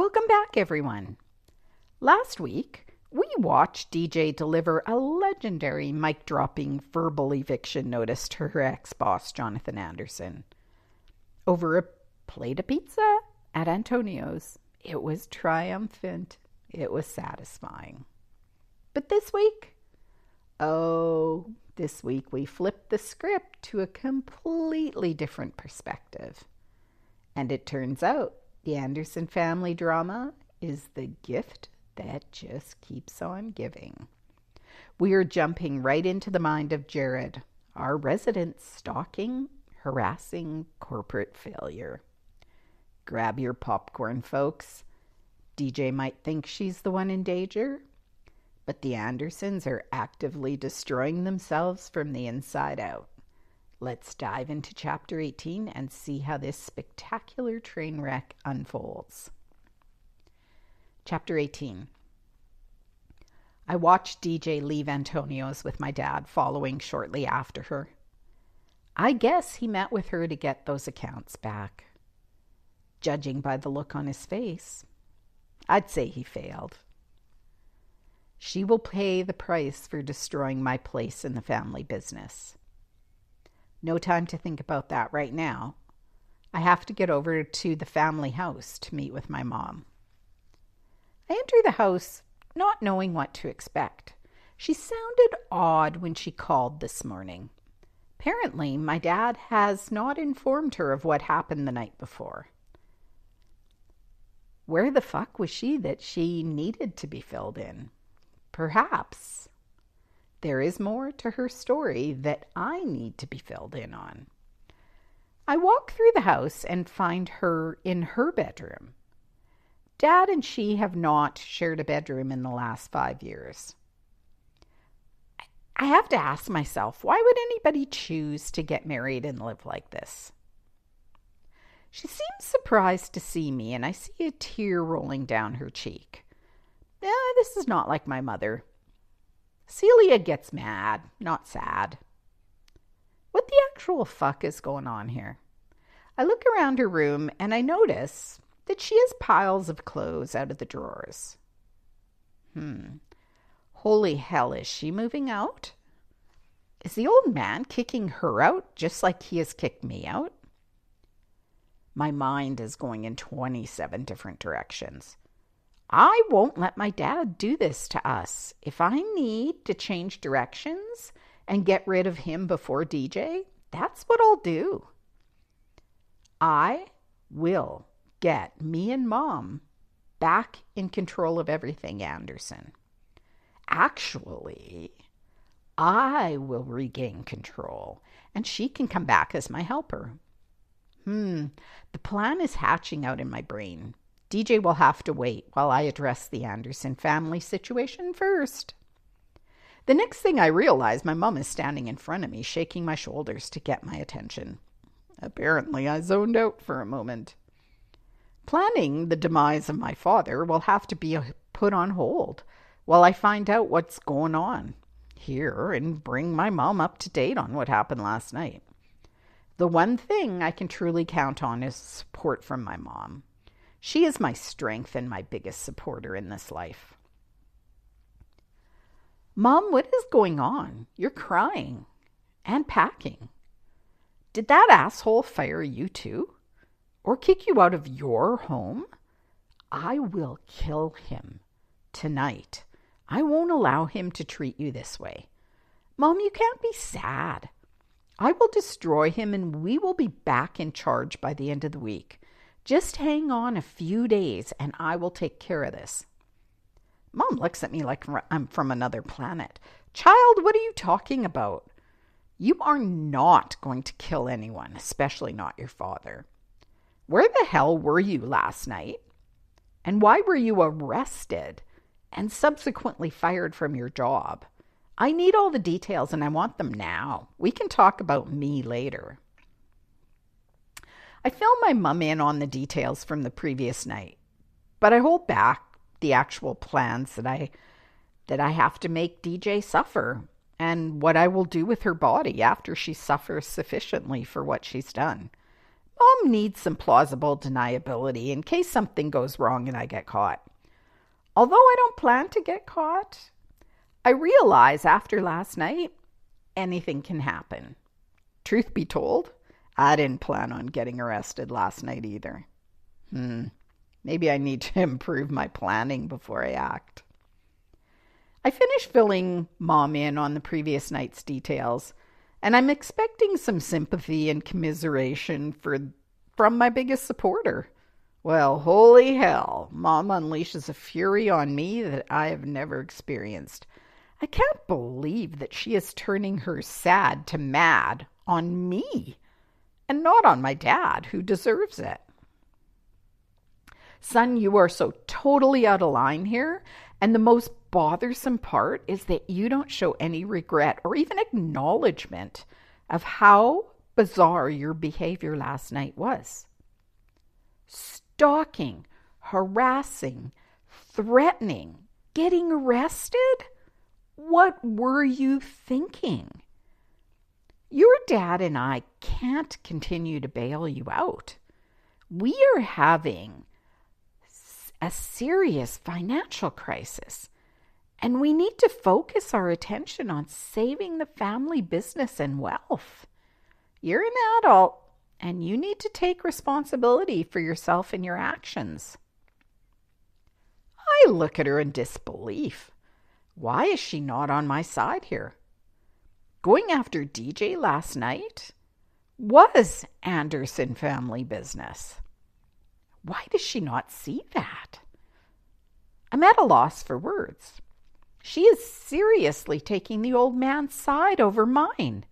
Welcome back, everyone. Last week, we watched DJ deliver a legendary mic-dropping verbal eviction notice to her ex-boss, Jonathan Anderson. Over a plate of pizza at Antonio's. It was triumphant. It was satisfying. But this week, we flipped the script to a completely different perspective. And it turns out the Anderson family drama is the gift that just keeps on giving. We are jumping right into the mind of Jared, our resident stalking, harassing corporate failure. Grab your popcorn, folks. DJ might think she's the one in danger, but the Andersons are actively destroying themselves from the inside out. Let's dive into Chapter 18 and see how this spectacular train wreck unfolds. Chapter 18. I watched DJ leave Antonio's with my dad, following shortly after her. I guess he met with her to get those accounts back. Judging by the look on his face, I'd say he failed. She will pay the price for destroying my place in the family business. No time to think about that right now. I have to get over to the family house to meet with my mom. I enter the house not knowing what to expect. She sounded odd when she called this morning. Apparently, my dad has not informed her of what happened the night before. Where the fuck was she that she needed to be filled in? Perhaps there is more to her story that I need to be filled in on. I walk through the house and find her in her bedroom. Dad and she have not shared a bedroom in the last 5 years. I have to ask myself, why would anybody choose to get married and live like this? She seems surprised to see me, and I see a tear rolling down her cheek. This is not like my mother. Celia gets mad, not sad. What the actual fuck is going on here? I look around her room and I notice that she has piles of clothes out of the drawers. Holy hell, is she moving out? Is the old man kicking her out just like he has kicked me out? My mind is going in 27 different directions. I won't let my dad do this to us. If I need to change directions and get rid of him before DJ, that's what I'll do. I will get me and Mom back in control of everything, Anderson. Actually, I will regain control, and she can come back as my helper. The plan is hatching out in my brain. DJ will have to wait while I address the Anderson family situation first. The next thing I realize, my mom is standing in front of me, shaking my shoulders to get my attention. Apparently, I zoned out for a moment. Planning the demise of my father will have to be put on hold while I find out what's going on here and bring my mom up to date on what happened last night. The one thing I can truly count on is support from my mom. She is my strength and my biggest supporter in this life. Mom, what is going on? You're crying and packing. Did that asshole fire you too? Or kick you out of your home? I will kill him tonight. I won't allow him to treat you this way. Mom, you can't be sad. I will destroy him and we will be back in charge by the end of the week. Just hang on a few days and I will take care of this. Mom looks at me like I'm from another planet. Child, what are you talking about? You are not going to kill anyone, especially not your father. Where the hell were you last night? And why were you arrested and subsequently fired from your job? I need all the details and I want them now. We can talk about me later. I fill my mum in on the details from the previous night, but I hold back the actual plans that I have to make DJ suffer and what I will do with her body after she suffers sufficiently for what she's done. Mom needs some plausible deniability in case something goes wrong and I get caught. Although I don't plan to get caught, I realize after last night, anything can happen. Truth be told, I didn't plan on getting arrested last night either. Maybe I need to improve my planning before I act. I finished filling Mom in on the previous night's details, and I'm expecting some sympathy and commiseration from my biggest supporter. Well, holy hell, Mom unleashes a fury on me that I have never experienced. I can't believe that she is turning her sad to mad on me and not on my dad, who deserves it. Son, you are so totally out of line here, and the most bothersome part is that you don't show any regret or even acknowledgement of how bizarre your behavior last night was. Stalking, harassing, threatening, getting arrested? What were you thinking? Your dad and I can't continue to bail you out. We are having a serious financial crisis, and we need to focus our attention on saving the family business and wealth. You're an adult, and you need to take responsibility for yourself and your actions. I look at her in disbelief. Why is she not on my side here? Going after DJ last night was Anderson family business. Why does she not see that? I'm at a loss for words. She is seriously taking the old man's side over mine.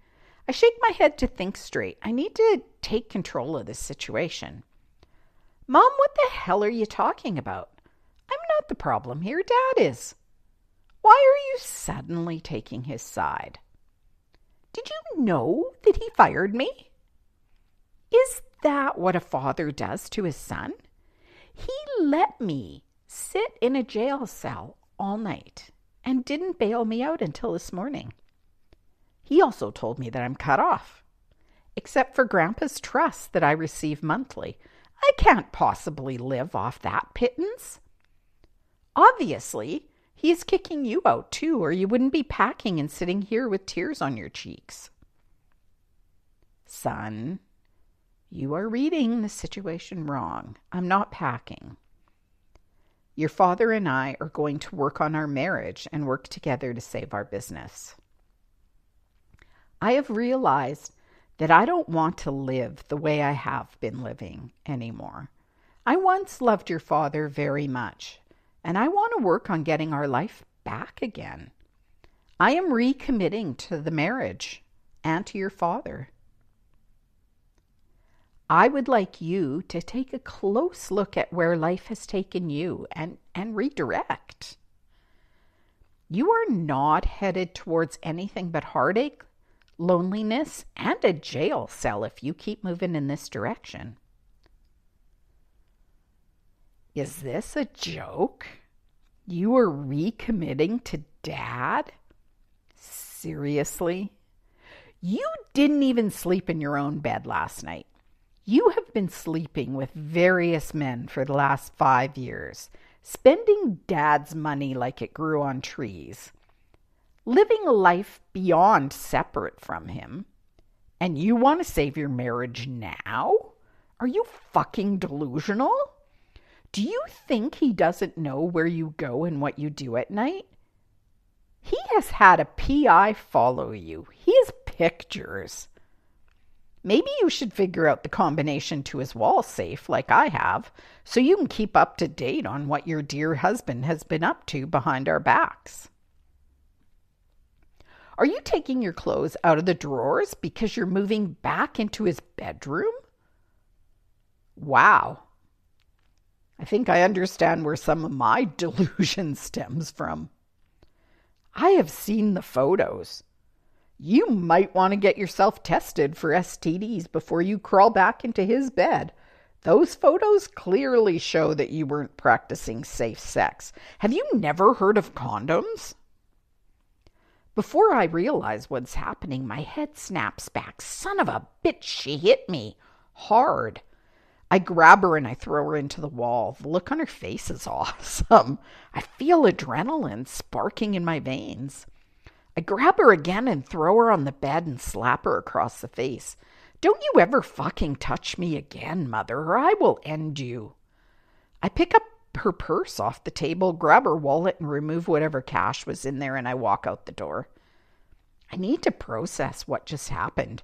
I shake my head to think straight. I need to take control of this situation. Mom, what the hell are you talking about? I'm not the problem here. Dad is. Why are you suddenly taking his side? Did you know that he fired me? Is that what a father does to his son? He let me sit in a jail cell all night and didn't bail me out until this morning. He also told me that I'm cut off, except for Grandpa's trust that I receive monthly. I can't possibly live off that pittance. Obviously, he is kicking you out too, or you wouldn't be packing and sitting here with tears on your cheeks. Son, you are reading the situation wrong. I'm not packing. Your father and I are going to work on our marriage and work together to save our business. I have realized that I don't want to live the way I have been living anymore. I once loved your father very much, and I want to work on getting our life back again. I am recommitting to the marriage and to your father. I would like you to take a close look at where life has taken you and redirect. You are not headed towards anything but heartache, loneliness, and a jail cell if you keep moving in this direction. Is this a joke? You are recommitting to Dad? Seriously? You didn't even sleep in your own bed last night. You have been sleeping with various men for the last 5 years, spending Dad's money like it grew on trees, living a life beyond separate from him, and you want to save your marriage now? Are you fucking delusional? Do you think he doesn't know where you go and what you do at night? He has had a PI follow you. He has pictures. Maybe you should figure out the combination to his wall safe like I have, so you can keep up to date on what your dear husband has been up to behind our backs. Are you taking your clothes out of the drawers because you're moving back into his bedroom? Wow. I think I understand where some of my delusion stems from. I have seen the photos. You might want to get yourself tested for STDs before you crawl back into his bed. Those photos clearly show that you weren't practicing safe sex. Have you never heard of condoms? Before I realize what's happening, my head snaps back. Son of a bitch, she hit me. hard. I grab her and I throw her into the wall. The look on her face is awesome. I feel adrenaline sparking in my veins. I grab her again and throw her on the bed and slap her across the face. Don't you ever fucking touch me again, mother, or I will end you. I pick up her purse off the table, grab her wallet, and remove whatever cash was in there, and I walk out the door. I need to process what just happened.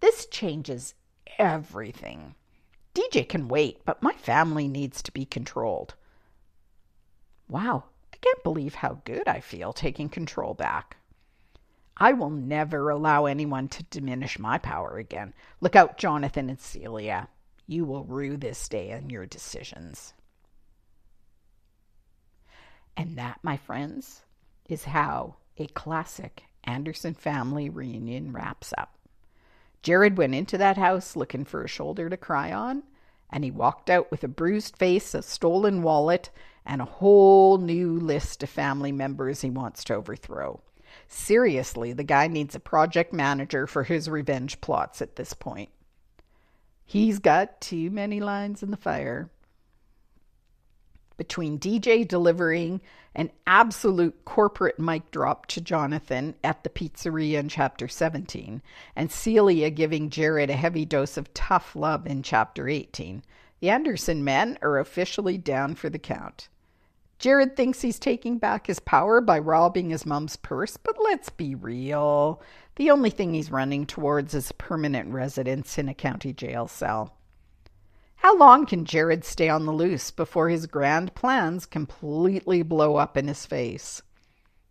This changes everything. DJ can wait, but my family needs to be controlled. Wow, I can't believe how good I feel taking control back. I will never allow anyone to diminish my power again. Look out, Jonathan and Celia. You will rue this day and your decisions. And that, my friends, is how a classic Anderson family reunion wraps up. Jared went into that house looking for a shoulder to cry on, and he walked out with a bruised face, a stolen wallet, and a whole new list of family members he wants to overthrow. Seriously, the guy needs a project manager for his revenge plots at this point. He's got too many lines in the fire. Between DJ delivering an absolute corporate mic drop to Jonathan at the pizzeria in Chapter 17 and Celia giving Jared a heavy dose of tough love in Chapter 18, the Anderson men are officially down for the count. Jared thinks he's taking back his power by robbing his mom's purse, but let's be real. The only thing he's running towards is a permanent residence in a county jail cell. How long can Jared stay on the loose before his grand plans completely blow up in his face?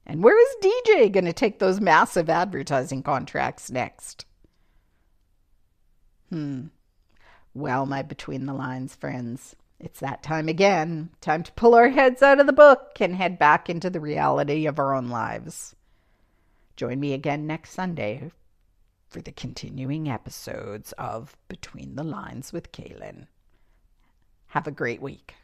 And where is DJ going to take those massive advertising contracts next? Well, my between the lines friends, it's that time again. Time to pull our heads out of the book and head back into the reality of our own lives. Join me again next Sunday for the continuing episodes of Between the Lines with Kalen. Have a great week.